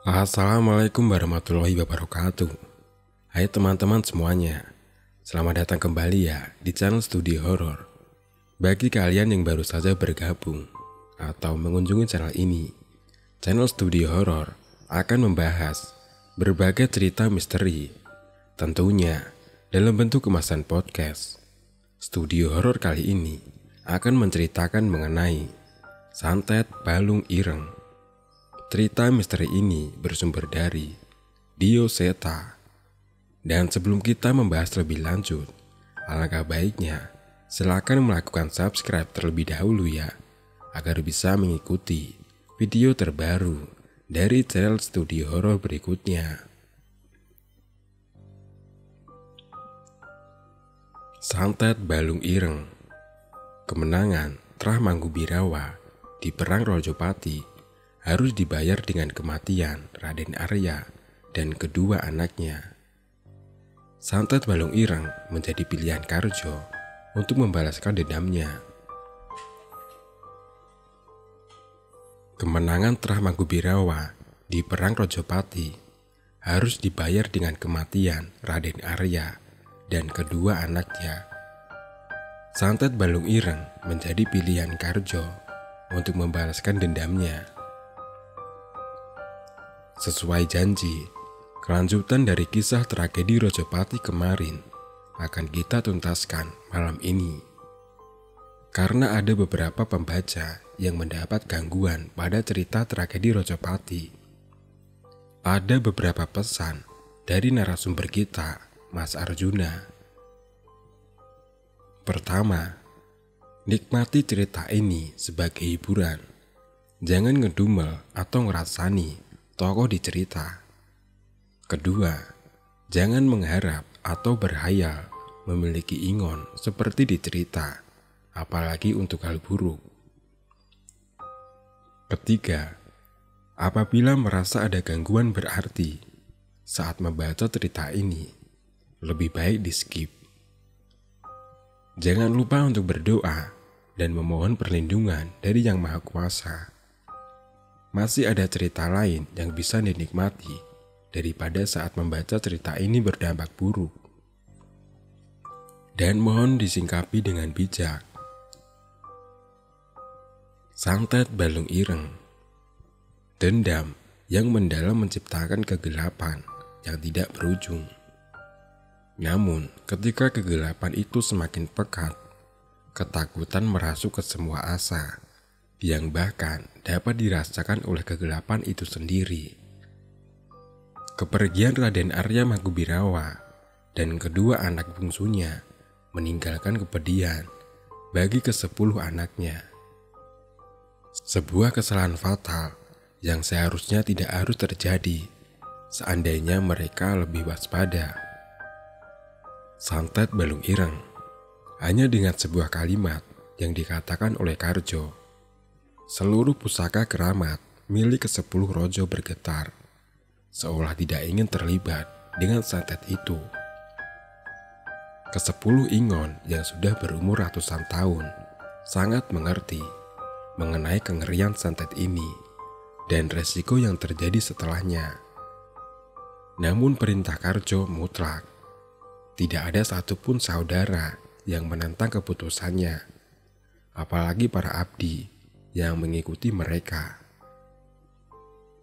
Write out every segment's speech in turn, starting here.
Assalamualaikum warahmatullahi wabarakatuh. Hai teman-teman semuanya, selamat datang kembali ya di channel Studio Horor. Bagi kalian yang baru saja bergabung atau mengunjungi channel ini, channel Studio Horor akan membahas berbagai cerita misteri, tentunya dalam bentuk kemasan podcast. Studio Horor kali ini akan menceritakan mengenai Santet Balung Ireng. Cerita misteri ini bersumber dari Dio Seta. Dan sebelum kita membahas lebih lanjut, alangkah baiknya silakan melakukan subscribe terlebih dahulu ya, agar bisa mengikuti video terbaru dari channel Studio Horor berikutnya. Santet Balung Ireng. Kemenangan Trah Manggubirawa di Perang Rajopati harus dibayar dengan kematian Raden Arya dan kedua anaknya. Santet Balung Ireng menjadi pilihan Karjo untuk membalaskan dendamnya. Kemenangan Trah Manggubirawa di Perang Rajopati harus dibayar dengan kematian Raden Arya dan kedua anaknya. Santet Balung Ireng menjadi pilihan Karjo untuk membalaskan dendamnya. Sesuai janji, kelanjutan dari kisah tragedi Rajopati kemarin akan kita tuntaskan malam ini. Karena ada beberapa pembaca yang mendapat gangguan pada cerita tragedi Rajopati. Ada beberapa pesan dari narasumber kita, Mas Arjuna. Pertama, nikmati cerita ini sebagai hiburan. Jangan ngedumel atau ngerasani tokoh di cerita. Kedua, jangan mengharap atau berhayal memiliki ingon seperti di cerita, apalagi untuk hal buruk. Ketiga, apabila merasa ada gangguan berarti saat membaca cerita ini, lebih baik di skip. Jangan lupa untuk berdoa dan memohon perlindungan dari Yang Maha Kuasa. Masih ada cerita lain yang bisa dinikmati daripada saat membaca cerita ini berdampak buruk. Dan mohon disingkapi dengan bijak. Santet Balung Ireng. Dendam yang mendalam menciptakan kegelapan yang tidak berujung. Namun ketika kegelapan itu semakin pekat, ketakutan merasuk ke semua asa, yang bahkan dapat dirasakan oleh kegelapan itu sendiri. Kepergian Raden Arya Manggubirawa dan kedua anak bungsunya meninggalkan kepedihan bagi ke-10 anaknya. Sebuah kesalahan fatal yang seharusnya tidak harus terjadi seandainya mereka lebih waspada. Santet Balung Ireng hanya dengan sebuah kalimat yang dikatakan oleh Karjo, seluruh pusaka keramat milik ke-10 rojo bergetar, seolah tidak ingin terlibat dengan santet itu. Ke-10 ingon yang sudah berumur ratusan tahun sangat mengerti mengenai kengerian santet ini dan resiko yang terjadi setelahnya. Namun perintah Karjo mutlak. Tidak ada satupun saudara yang menentang keputusannya, apalagi para abdi yang mengikuti mereka.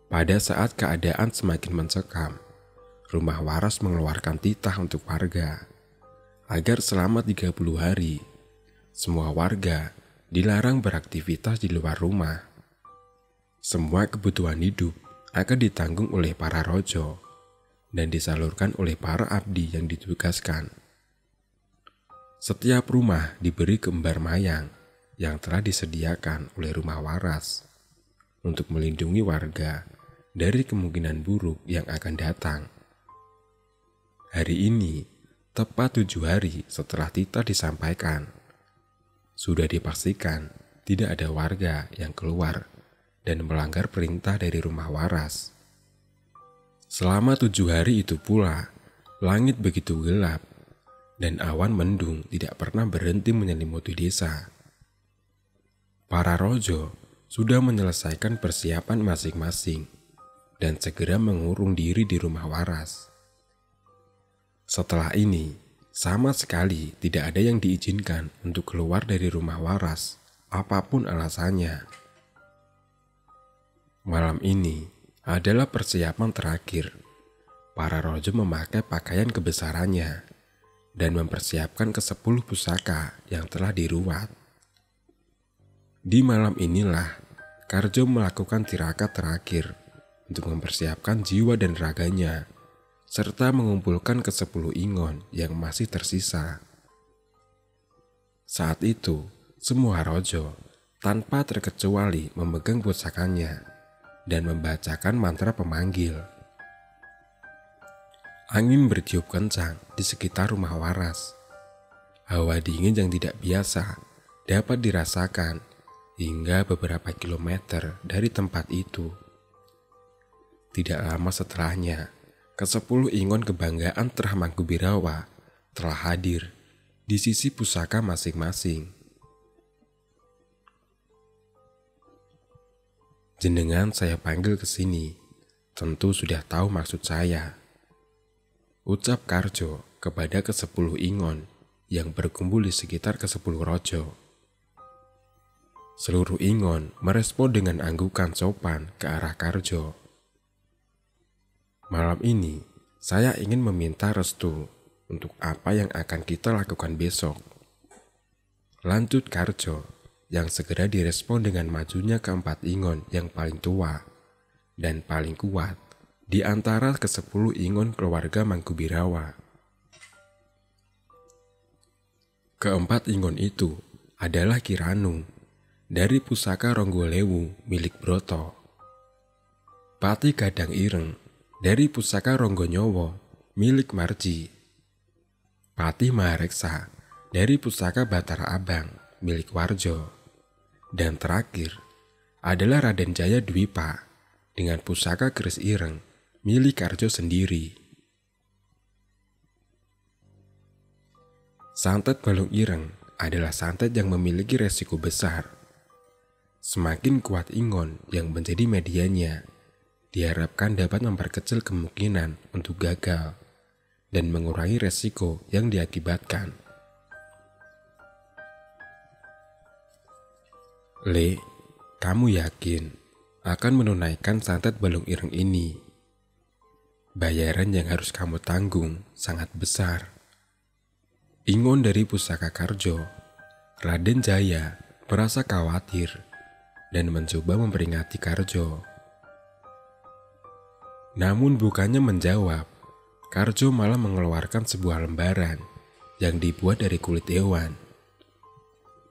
Pada saat keadaan semakin mencekam, rumah waras mengeluarkan titah untuk warga agar selama 30 hari semua warga dilarang beraktivitas di luar rumah. Semua kebutuhan hidup akan ditanggung oleh para rojo dan disalurkan oleh para abdi yang ditugaskan. Setiap rumah diberi kembar mayang yang telah disediakan oleh rumah waras untuk melindungi warga dari kemungkinan buruk yang akan datang. Hari ini, tepat 7 hari setelah titah disampaikan, sudah dipastikan tidak ada warga yang keluar dan melanggar perintah dari rumah waras. Selama 7 hari itu pula, langit begitu gelap dan awan mendung tidak pernah berhenti menyelimuti desa. Para rojo sudah menyelesaikan persiapan masing-masing dan segera mengurung diri di rumah waras. Setelah ini, sama sekali tidak ada yang diizinkan untuk keluar dari rumah waras, apapun alasannya. Malam ini adalah persiapan terakhir. Para rojo memakai pakaian kebesarannya dan mempersiapkan ke-10 pusaka yang telah diruat. Di malam inilah Karjo melakukan tirakat terakhir untuk mempersiapkan jiwa dan raganya, serta mengumpulkan ke-10 ingon yang masih tersisa. Saat itu, semua rojo tanpa terkecuali memegang pusakanya dan membacakan mantra pemanggil. Angin bertiup kencang di sekitar rumah waras. Hawa dingin yang tidak biasa dapat dirasakan hingga beberapa kilometer dari tempat itu. Tidak lama setelahnya, ke-10 ingon kebanggaan Trah Mangkubirawa telah hadir di sisi pusaka masing-masing. Jenengan saya panggil ke sini, tentu sudah tahu maksud saya, ucap Karjo kepada ke-10 ingon yang berkumpul di sekitar ke-10 rojo. Seluruh ingon merespon dengan anggukan sopan ke arah Karjo. Malam ini, saya ingin meminta restu untuk apa yang akan kita lakukan besok. Lanjut Karjo, yang segera direspon dengan majunya ke-4 ingon yang paling tua dan paling kuat di antara ke-10 ingon keluarga Mangkubirawa. Ke-4 ingon itu adalah Kiranu dari pusaka Ronggolewu milik Broto, Pati Gadang Ireng dari pusaka Ronggonyowo milik Marji, Pati Mahareksa dari pusaka Batara Abang milik Warjo, dan terakhir adalah Raden Jaya Dwipa dengan pusaka Keris Ireng milik Karjo sendiri. Santet Balung Ireng adalah santet yang memiliki resiko besar. Semakin kuat ingon yang menjadi medianya, diharapkan dapat memperkecil kemungkinan untuk gagal dan mengurangi resiko yang diakibatkan. Le, kamu yakin akan menunaikan santet Balung Ireng ini? Bayaran yang harus kamu tanggung sangat besar. Ingon dari pusaka Karjo, Raden Jaya merasa khawatir dan mencoba memperingati Karjo. Namun bukannya menjawab, Karjo malah mengeluarkan sebuah lembaran yang dibuat dari kulit hewan.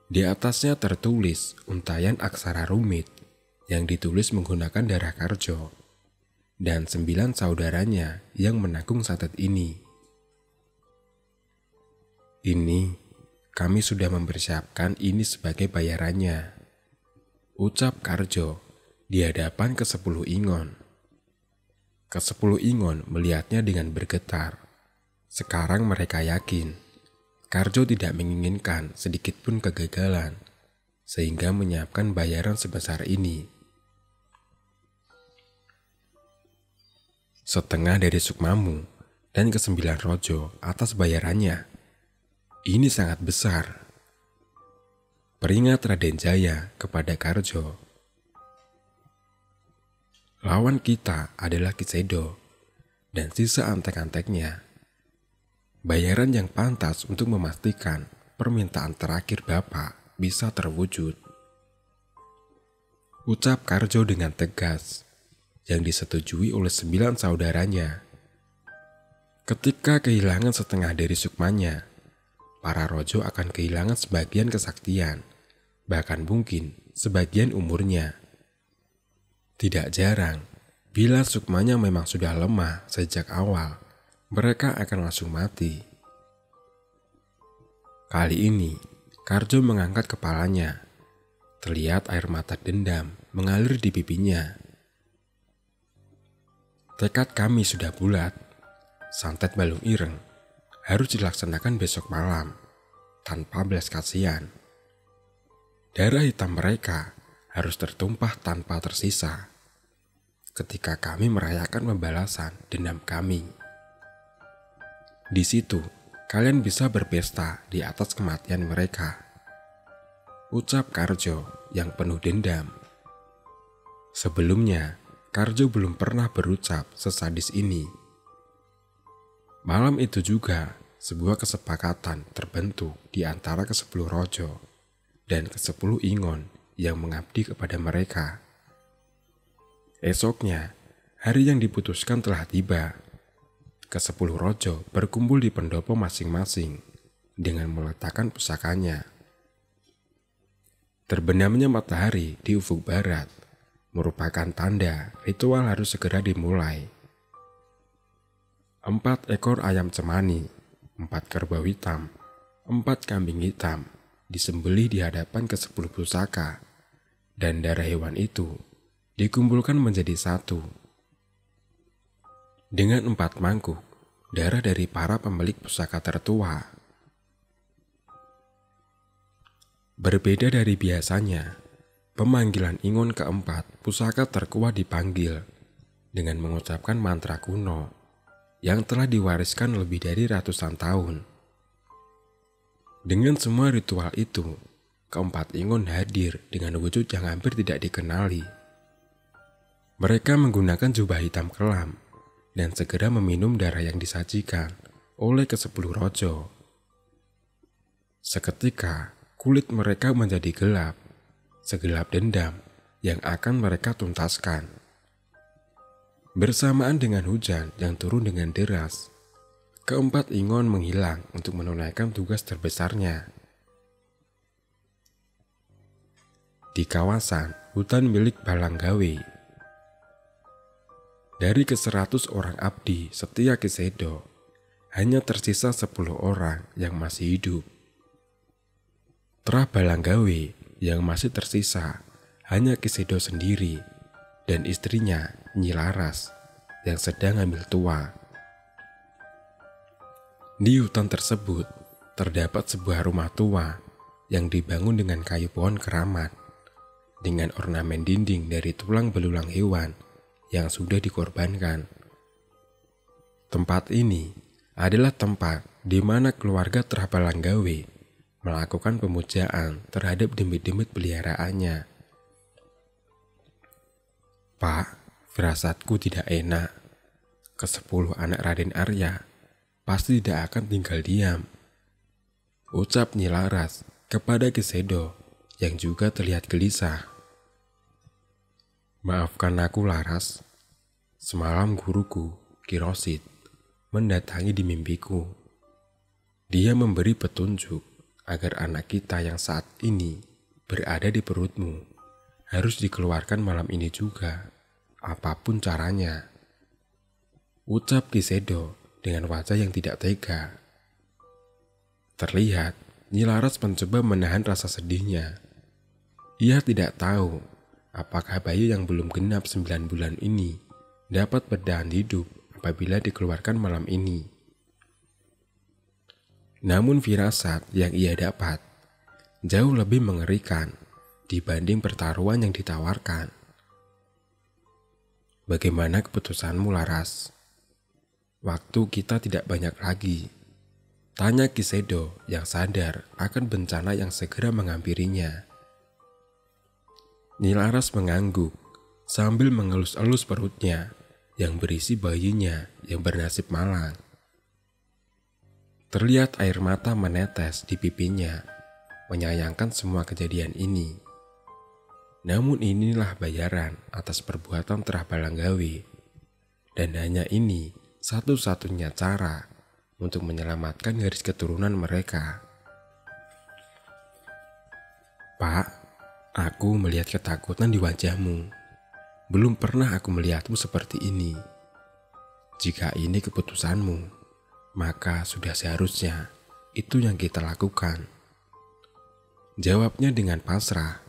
Di atasnya tertulis untayan aksara rumit yang ditulis menggunakan darah Karjo dan 9 saudaranya yang menanggung santet ini. Ini, kami sudah mempersiapkan ini sebagai bayarannya, ucap Karjo di hadapan ke-10 ingon. Ke-10 ingon melihatnya dengan bergetar. Sekarang mereka yakin Karjo tidak menginginkan sedikit pun kegagalan, sehingga menyiapkan bayaran sebesar ini. Setengah dari sukmamu dan ke-9 rojo atas bayarannya. Ini sangat besar. Peringat Raden Jaya kepada Karjo. Lawan kita adalah Kisedo dan sisa antek-anteknya. Bayaran yang pantas untuk memastikan permintaan terakhir Bapak bisa terwujud, ucap Karjo dengan tegas, yang disetujui oleh 9 saudaranya. Ketika kehilangan setengah dari sukmanya, para rojo akan kehilangan sebagian kesaktian, bahkan mungkin sebagian umurnya. Tidak jarang, bila sukmanya memang sudah lemah sejak awal, mereka akan langsung mati. Kali ini, Karjo mengangkat kepalanya. Terlihat air mata dendam mengalir di pipinya. Tekad kami sudah bulat. Santet Balung Ireng harus dilaksanakan besok malam, tanpa belas kasihan. Darah hitam mereka harus tertumpah tanpa tersisa. ketika kami merayakan pembalasan dendam kami. Di situ, kalian bisa berpesta di atas kematian mereka. Ucap Karjo yang penuh dendam. Sebelumnya, Karjo belum pernah berucap sesadis ini. Malam itu juga, sebuah kesepakatan terbentuk di antara ke-10 rojo dan ke-10 ingon yang mengabdi kepada mereka. Esoknya, hari yang diputuskan telah tiba. Ke-10 rojo berkumpul di pendopo masing-masing dengan meletakkan pusakanya. Terbenamnya matahari di ufuk barat merupakan tanda ritual harus segera dimulai. 4 ekor ayam cemani, 4 kerbau hitam, 4 kambing hitam disembelih di hadapan ke-10 pusaka, dan darah hewan itu dikumpulkan menjadi satu. Dengan 4 mangkuk darah dari para pemilik pusaka tertua. Berbeda dari biasanya, pemanggilan ingon keempat pusaka terkuat dipanggil dengan mengucapkan mantra kuno yang telah diwariskan lebih dari ratusan tahun. Dengan semua ritual itu, keempat ingon hadir dengan wujud yang hampir tidak dikenali. Mereka menggunakan jubah hitam kelam dan segera meminum darah yang disajikan oleh ke-10 rojo. Seketika, kulit mereka menjadi gelap, segelap dendam yang akan mereka tuntaskan. Bersamaan dengan hujan yang turun dengan deras, keempat ingon menghilang untuk menunaikan tugas terbesarnya. Di kawasan hutan milik Balanggawe, dari ke-100 orang abdi setia Kisedo, hanya tersisa 10 orang yang masih hidup. Terah Balanggawe yang masih tersisa hanya Kisedo sendiri dan istrinya Nyi Laras yang sedang hamil tua. Di hutan tersebut terdapat sebuah rumah tua yang dibangun dengan kayu pohon keramat dengan ornamen dinding dari tulang belulang hewan yang sudah dikorbankan. Tempat ini adalah tempat di mana keluarga Terah Balanggawe melakukan pemujaan terhadap demit-demit peliharaannya. Pak, firasatku tidak enak. Ke-10 anak Raden Arya pasti tidak akan tinggal diam, ucap Nyi Laras kepada Kisedo yang juga terlihat gelisah. Maafkan aku Laras, semalam guruku, Ki Rosid, mendatangi di mimpiku. Dia memberi petunjuk agar anak kita yang saat ini berada di perutmu harus dikeluarkan malam ini juga, apapun caranya. Ucap Kisedo dengan wajah yang tidak tega. Terlihat Nyi Laras mencoba menahan rasa sedihnya. Ia tidak tahu apakah bayi yang belum genap 9 bulan ini dapat bertahan hidup apabila dikeluarkan malam ini. Namun firasat yang ia dapat jauh lebih mengerikan dibanding pertaruhan yang ditawarkan. Bagaimana keputusanmu, Laras? Waktu kita tidak banyak lagi, tanya Kisedo yang sadar akan bencana yang segera menghampirinya. Nyi Laras mengangguk sambil mengelus-elus perutnya yang berisi bayinya yang bernasib malang. Terlihat air mata menetes di pipinya, menyayangkan semua kejadian ini. Namun inilah bayaran atas perbuatan Terah Balanggawe, dan hanya ini satu-satunya cara untuk menyelamatkan garis keturunan mereka. Pak, aku melihat ketakutan di wajahmu. Belum pernah aku melihatmu seperti ini. Jika ini keputusanmu, maka sudah seharusnya itu yang kita lakukan. Jawabnya dengan pasrah.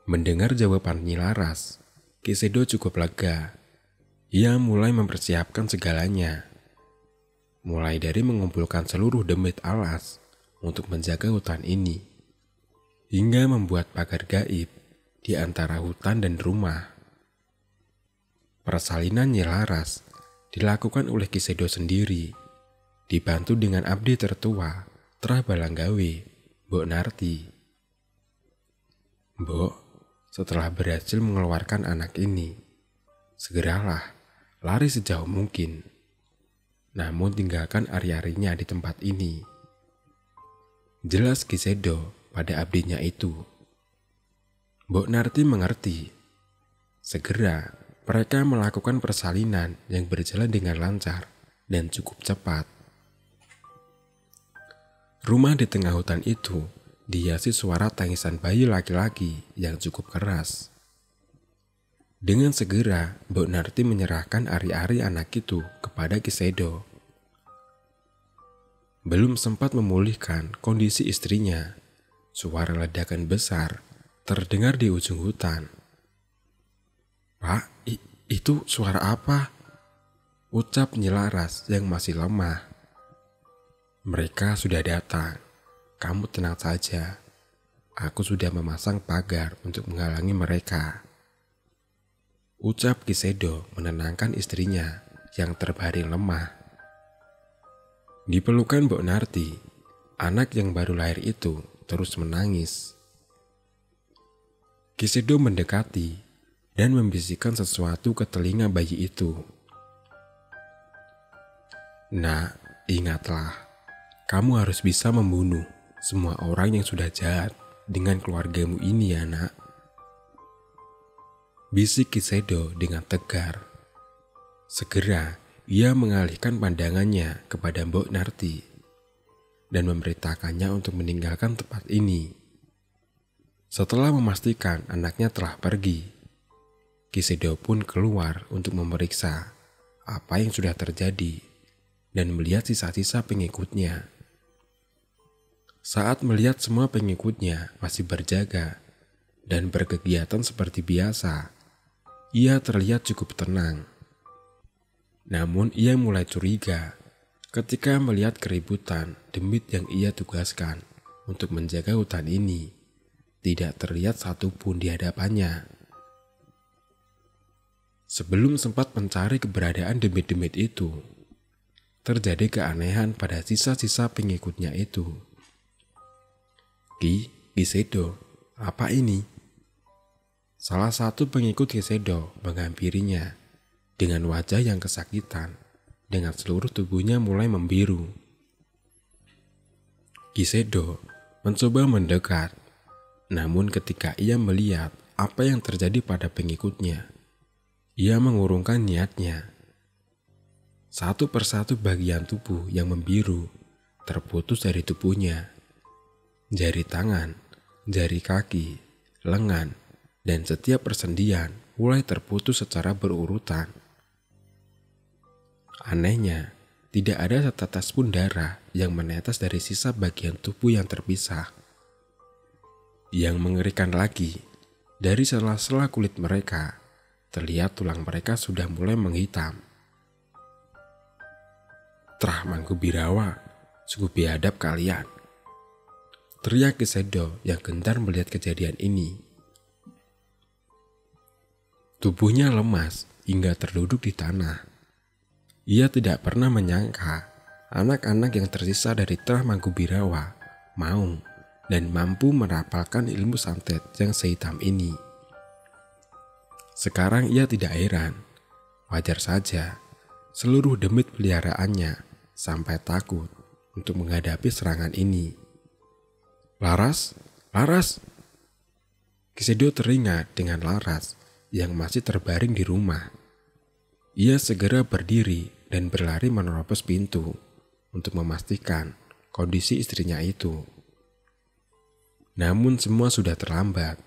Mendengar jawaban Nyi Laras, Kisedo cukup lega. Ia mulai mempersiapkan segalanya. Mulai dari mengumpulkan seluruh demit alas untuk menjaga hutan ini, hingga membuat pagar gaib di antara hutan dan rumah. Persalinan Nyi Laras dilakukan oleh Kisedo sendiri, dibantu dengan abdi tertua, Trah Balanggawe, Mbok Narti. Mbok, setelah berhasil mengeluarkan anak ini, segeralah lari sejauh mungkin. Namun tinggalkan ari-arinya di tempat ini. Jelas Kisedo pada abdinya itu. Mbok Narti mengerti. Segera mereka melakukan persalinan yang berjalan dengan lancar dan cukup cepat. Rumah di tengah hutan itu dihiasi suara tangisan bayi laki-laki yang cukup keras. Dengan segera, Mbok Narti menyerahkan ari-ari anak itu kepada Kisedo. Belum sempat memulihkan kondisi istrinya, suara ledakan besar terdengar di ujung hutan. "Pak, itu suara apa?" ucap Nyi Laras yang masih lemah. "Mereka sudah datang. Kamu tenang saja. Aku sudah memasang pagar untuk menghalangi mereka," ucap Kisedo menenangkan istrinya yang terbaring lemah. Di pelukan Mbok Narti, anak yang baru lahir itu terus menangis. Kisedo mendekati dan membisikkan sesuatu ke telinga bayi itu. "Nak, ingatlah, kamu harus bisa membunuh semua orang yang sudah jahat dengan keluargamu ini ya nak," bisik Kisedo dengan tegar. Segera ia mengalihkan pandangannya kepada Mbok Narti dan memerintahkannya untuk meninggalkan tempat ini. Setelah memastikan anaknya telah pergi, Kisedo pun keluar untuk memeriksa apa yang sudah terjadi dan melihat sisa-sisa pengikutnya. Saat melihat semua pengikutnya masih berjaga dan berkegiatan seperti biasa, ia terlihat cukup tenang. Namun ia mulai curiga ketika melihat keributan demit yang ia tugaskan untuk menjaga hutan ini tidak terlihat satupun di hadapannya. Sebelum sempat mencari keberadaan demit-demit itu, terjadi keanehan pada sisa-sisa pengikutnya itu. Kisedo, apa ini?" Salah satu pengikut Kisedo menghampirinya dengan wajah yang kesakitan, dengan seluruh tubuhnya mulai membiru. Kisedo mencoba mendekat, namun ketika ia melihat apa yang terjadi pada pengikutnya, ia mengurungkan niatnya. Satu persatu bagian tubuh yang membiru terputus dari tubuhnya. Jari tangan, jari kaki, lengan, dan setiap persendian mulai terputus secara berurutan. Anehnya, tidak ada setetes pun darah yang menetes dari sisa bagian tubuh yang terpisah. Yang mengerikan lagi, dari sela-sela kulit mereka, terlihat tulang mereka sudah mulai menghitam. "Trah Manggubirawa, sungguh biadab kalian," teriak Kisedo yang gentar melihat kejadian ini. Tubuhnya lemas hingga terduduk di tanah. Ia tidak pernah menyangka anak-anak yang tersisa dari Trah Manggubirawa mau dan mampu merapalkan ilmu santet yang sehitam ini. Sekarang ia tidak heran. Wajar saja seluruh demit peliharaannya sampai takut untuk menghadapi serangan ini. "Laras, Laras!" Kisedo teringat dengan Laras yang masih terbaring di rumah. Ia segera berdiri dan berlari menerobos pintu untuk memastikan kondisi istrinya itu. Namun semua sudah terlambat.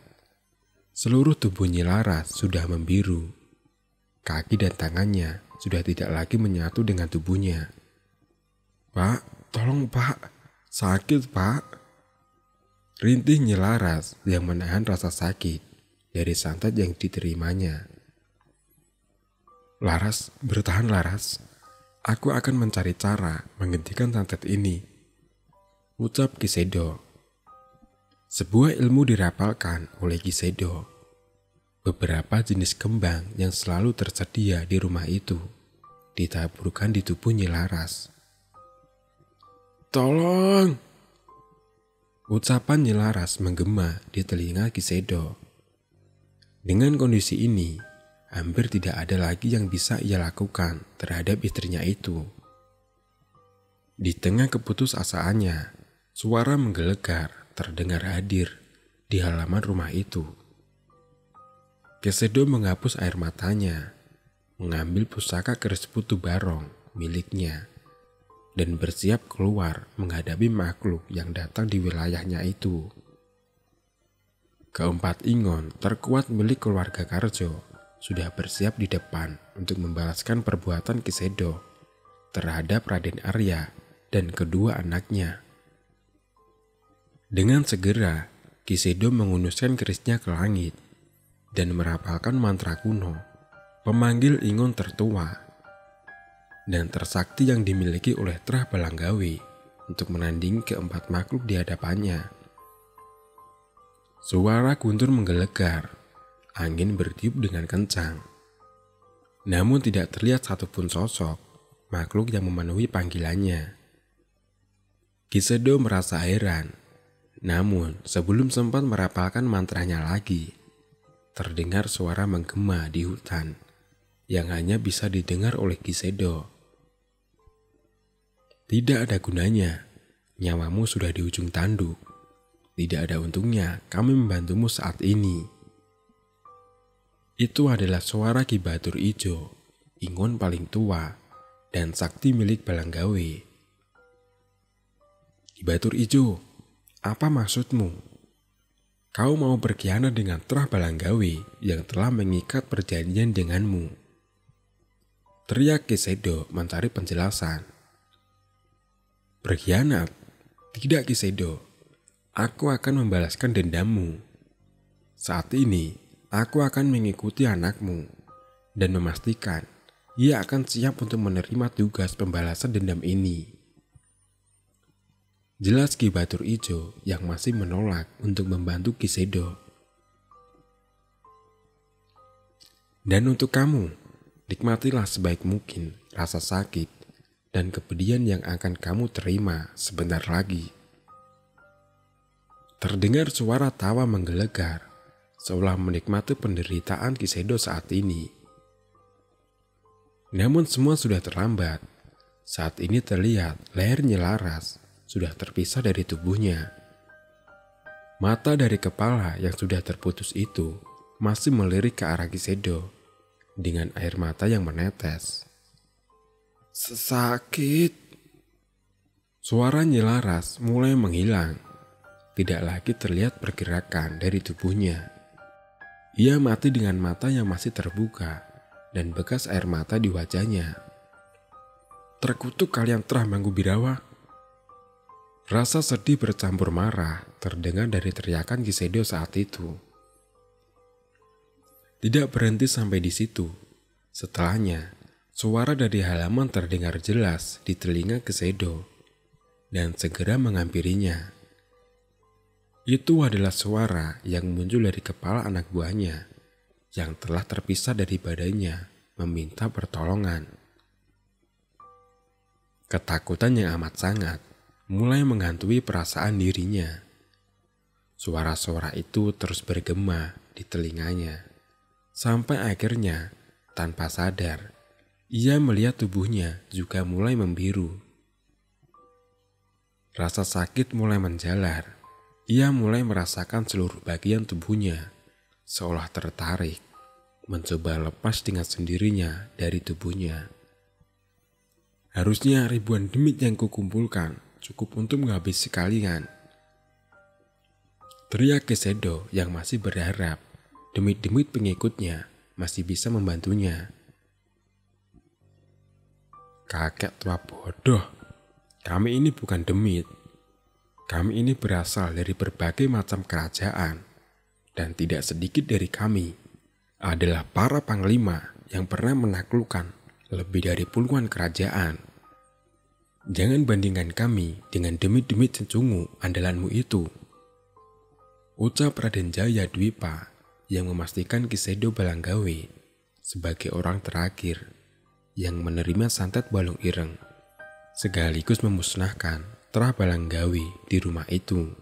Seluruh tubuh Nyi Laras sudah membiru. Kaki dan tangannya sudah tidak lagi menyatu dengan tubuhnya. "Pak, tolong Pak, sakit Pak," rintih Nyi Laras yang menahan rasa sakit dari santet yang diterimanya. "Laras, bertahan Laras. Aku akan mencari cara menghentikan santet ini," ucap Kisedo. Sebuah ilmu dirapalkan oleh Kisedo. Beberapa jenis kembang yang selalu tersedia di rumah itu ditaburkan di tubuh Nyi Laras. "Tolong!" Ucapan Nyi Laras menggema di telinga Ki Sedo. Dengan kondisi ini, hampir tidak ada lagi yang bisa ia lakukan terhadap istrinya itu. Di tengah keputusasaannya, suara menggelegar terdengar hadir di halaman rumah itu. Ki Sedo menghapus air matanya, mengambil pusaka keris putu barong miliknya, dan bersiap keluar menghadapi makhluk yang datang di wilayahnya itu. Keempat ingon terkuat milik keluarga Karjo sudah bersiap di depan untuk membalaskan perbuatan Ki Sedo terhadap Raden Arya dan kedua anaknya. Dengan segera, Ki Sedo mengunuskan kerisnya ke langit dan merapalkan mantra kuno, pemanggil ingon tertua dan tersakti yang dimiliki oleh Trah Balanggawi untuk menandingi keempat makhluk di hadapannya. Suara guntur menggelegar, angin bertiup dengan kencang. Namun tidak terlihat satupun sosok makhluk yang memenuhi panggilannya. Ki Sedo merasa heran, namun sebelum sempat merapalkan mantranya lagi, terdengar suara menggema di hutan yang hanya bisa didengar oleh Ki Sedo. "Tidak ada gunanya, nyawamu sudah di ujung tanduk. Tidak ada untungnya kami membantumu saat ini." Itu adalah suara Ki Batur Ijo, ingon paling tua dan sakti milik Balanggawi. "Ki Batur Ijo, apa maksudmu? Kau mau berkhianat dengan Trah Balanggawi yang telah mengikat perjanjian denganmu?" teriak Ki Sedo mencari penjelasan. "Berkhianat? Tidak, Ki Sedo. Aku akan membalaskan dendammu. Saat ini, aku akan mengikuti anakmu dan memastikan ia akan siap untuk menerima tugas pembalasan dendam ini." Jelas Ki Batur Ijo yang masih menolak untuk membantu Ki Sedo. "Dan untuk kamu, nikmatilah sebaik mungkin rasa sakit dan kepedihan yang akan kamu terima sebentar lagi." Terdengar suara tawa menggelegar, seolah menikmati penderitaan Ki Sedo saat ini. Namun semua sudah terlambat. Saat ini terlihat leher Nyi Laras sudah terpisah dari tubuhnya. Mata dari kepala yang sudah terputus itu masih melirik ke arah Ki Sedo dengan air mata yang menetes. "Sakit." Suara Nyi Laras mulai menghilang. Tidak lagi terlihat pergerakan dari tubuhnya. Ia mati dengan mata yang masih terbuka dan bekas air mata di wajahnya. "Terkutuk kalian Trah Manggubirawa." Rasa sedih bercampur marah terdengar dari teriakan Ki Sedo saat itu. Tidak berhenti sampai di situ. Setelahnya, suara dari halaman terdengar jelas di telinga Ki Sedo dan segera menghampirinya. Itu adalah suara yang muncul dari kepala anak buahnya yang telah terpisah dari badannya meminta pertolongan. Ketakutan yang amat sangat mulai menghantui perasaan dirinya. Suara-suara itu terus bergema di telinganya, sampai akhirnya tanpa sadar ia melihat tubuhnya juga mulai membiru. Rasa sakit mulai menjalar. Ia mulai merasakan seluruh bagian tubuhnya seolah tertarik, mencoba lepas dengan sendirinya dari tubuhnya. "Harusnya ribuan demit yang kukumpulkan cukup untuk menghabisi kalian," teriak Ki Sedo yang masih berharap demit-demit pengikutnya masih bisa membantunya. "Kakek tua bodoh, kami ini bukan demit. Kami ini berasal dari berbagai macam kerajaan, dan tidak sedikit dari kami adalah para panglima yang pernah menaklukkan lebih dari puluhan kerajaan. Jangan bandingkan kami dengan demit-demit sencungu andalanmu itu," ucap Raden Jaya Dwipa yang memastikan Kisedo Balanggawe sebagai orang terakhir yang menerima santet balung ireng, sekaligus memusnahkan Terah Balanggawe di rumah itu.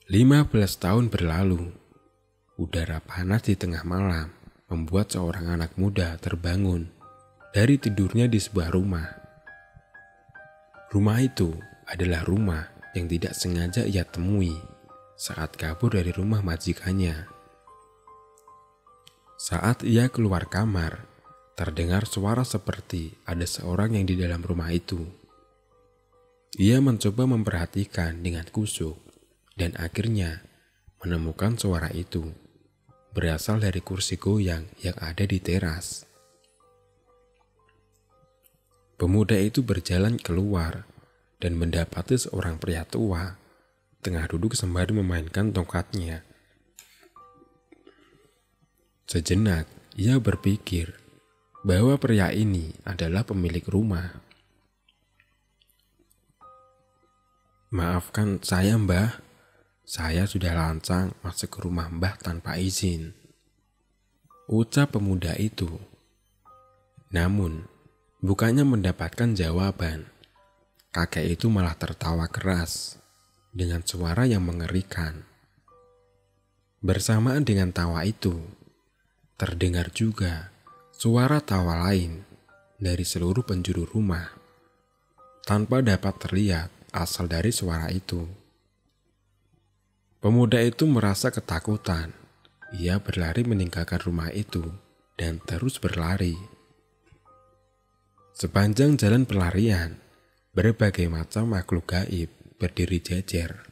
15 tahun berlalu, udara panas di tengah malam membuat seorang anak muda terbangun dari tidurnya di sebuah rumah. Rumah itu adalah rumah yang tidak sengaja ia temui saat kabur dari rumah majikannya. Saat ia keluar kamar, terdengar suara seperti ada seorang yang di dalam rumah itu. Ia mencoba memperhatikan dengan kusuk dan akhirnya menemukan suara itu berasal dari kursi goyang yang ada di teras. Pemuda itu berjalan keluar dan mendapati seorang pria tua tengah duduk sembari memainkan tongkatnya. Sejenak ia berpikir bahwa pria ini adalah pemilik rumah. "Maafkan saya, Mbah. Saya sudah lancang masuk ke rumah Mbah tanpa izin," ucap pemuda itu. Namun, bukannya mendapatkan jawaban, kakek itu malah tertawa keras dengan suara yang mengerikan. Bersamaan dengan tawa itu, terdengar juga suara tawa lain dari seluruh penjuru rumah, tanpa dapat terlihat asal dari suara itu. Pemuda itu merasa ketakutan. Ia berlari meninggalkan rumah itu dan terus berlari. Sepanjang jalan pelarian, berbagai macam makhluk gaib berdiri jajar,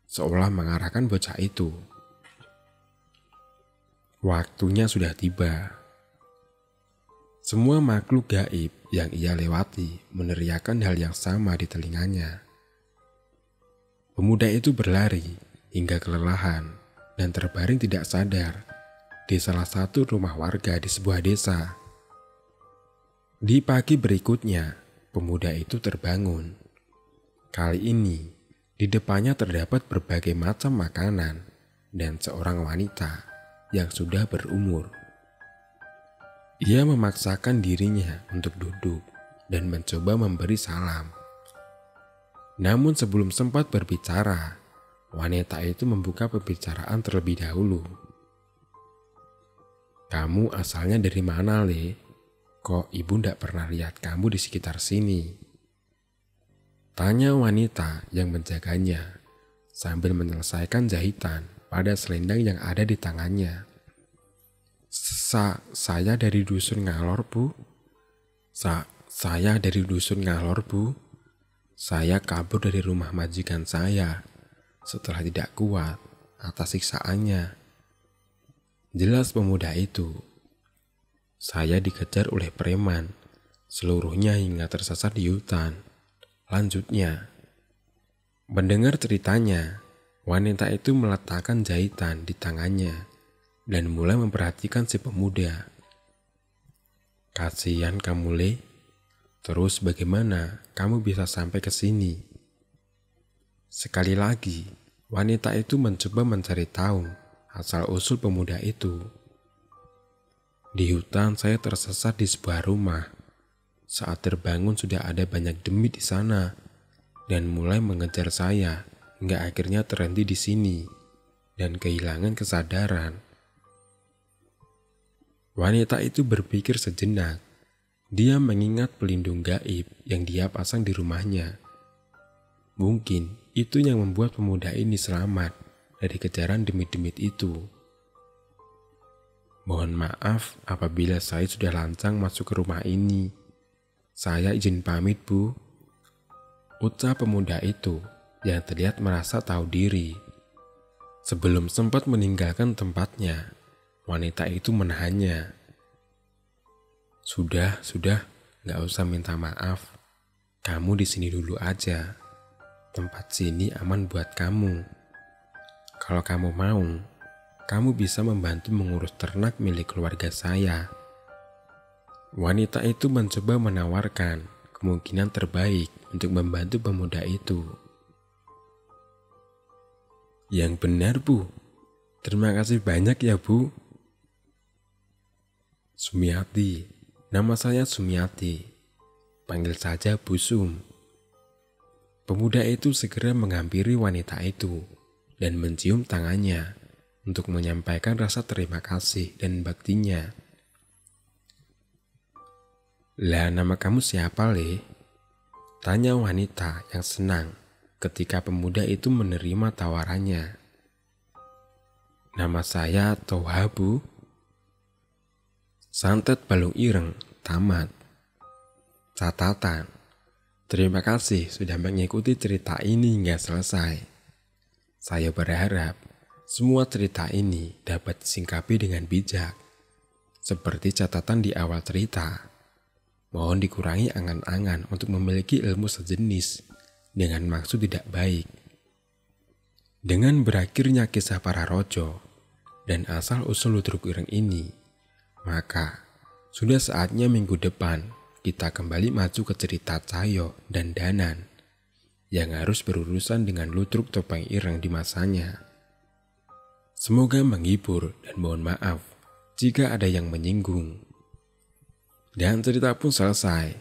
seolah mengarahkan bocah itu. Waktunya sudah tiba. Semua makhluk gaib yang ia lewati meneriakkan hal yang sama di telinganya. Pemuda itu berlari hingga kelelahan dan terbaring tidak sadar di salah satu rumah warga di sebuah desa. Di pagi berikutnya, pemuda itu terbangun. Kali ini, di depannya terdapat berbagai macam makanan dan seorang wanita yang sudah berumur. Ia memaksakan dirinya untuk duduk dan mencoba memberi salam. Namun sebelum sempat berbicara, wanita itu membuka pembicaraan terlebih dahulu. "Kamu asalnya dari mana, Le? Kok ibu ndak pernah lihat kamu di sekitar sini?" tanya wanita yang menjaganya sambil menyelesaikan jahitan pada selendang yang ada di tangannya. Saya dari dusun Ngalor, Bu. Saya dari dusun Ngalor, Bu. Saya kabur dari rumah majikan saya setelah tidak kuat atas siksaannya," jelas pemuda itu. "Saya dikejar oleh preman, seluruhnya hingga tersesat di hutan," lanjutnya. Mendengar ceritanya, wanita itu meletakkan jahitan di tangannya dan mulai memperhatikan si pemuda. "Kasihan kamu, Le. Terus bagaimana kamu bisa sampai ke sini?" Sekali lagi, wanita itu mencoba mencari tahu asal-usul pemuda itu. "Di hutan saya tersesat di sebuah rumah. Saat terbangun sudah ada banyak demit di sana dan mulai mengejar saya hingga akhirnya terhenti di sini dan kehilangan kesadaran." Wanita itu berpikir sejenak. Dia mengingat pelindung gaib yang dia pasang di rumahnya. Mungkin itu yang membuat pemuda ini selamat dari kejaran demit-demit itu. "Mohon maaf apabila saya sudah lancang masuk ke rumah ini. Saya izin pamit, Bu," ucap pemuda itu yang terlihat merasa tahu diri. Sebelum sempat meninggalkan tempatnya, wanita itu menahannya. Sudah, gak usah minta maaf. Kamu di sini dulu aja. Tempat sini aman buat kamu. Kalau kamu mau, kamu bisa membantu mengurus ternak milik keluarga saya." Wanita itu mencoba menawarkan kemungkinan terbaik untuk membantu pemuda itu. "Yang benar, Bu. Terima kasih banyak ya Bu. Sumiati, nama saya Sumiati. Panggil saja Bu Sum. Pemuda itu segera menghampiri wanita itu dan mencium tangannya untuk menyampaikan rasa terima kasih dan baktinya. Lah, nama kamu siapa, Le? Tanya wanita yang senang ketika pemuda itu menerima tawarannya. Nama saya Toha, Bu. Santet balung ireng, tamat. Catatan, terima kasih sudah mengikuti cerita ini hingga selesai. Saya berharap semua cerita ini dapat disingkapi dengan bijak. Seperti catatan di awal cerita, mohon dikurangi angan-angan untuk memiliki ilmu sejenis dengan maksud tidak baik. Dengan berakhirnya kisah para rojo dan asal-usul ludruk ireng ini, maka sudah saatnya minggu depan kita kembali maju ke cerita Cayo dan Danan yang harus berurusan dengan ludruk topeng ireng di masanya. Semoga menghibur dan mohon maaf jika ada yang menyinggung. Dan cerita pun selesai.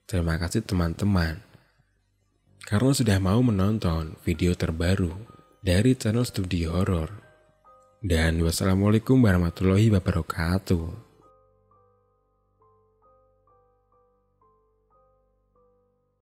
Terima kasih teman-teman karena sudah mau menonton video terbaru dari channel Studio Horor. Dan wassalamualaikum warahmatullahi wabarakatuh.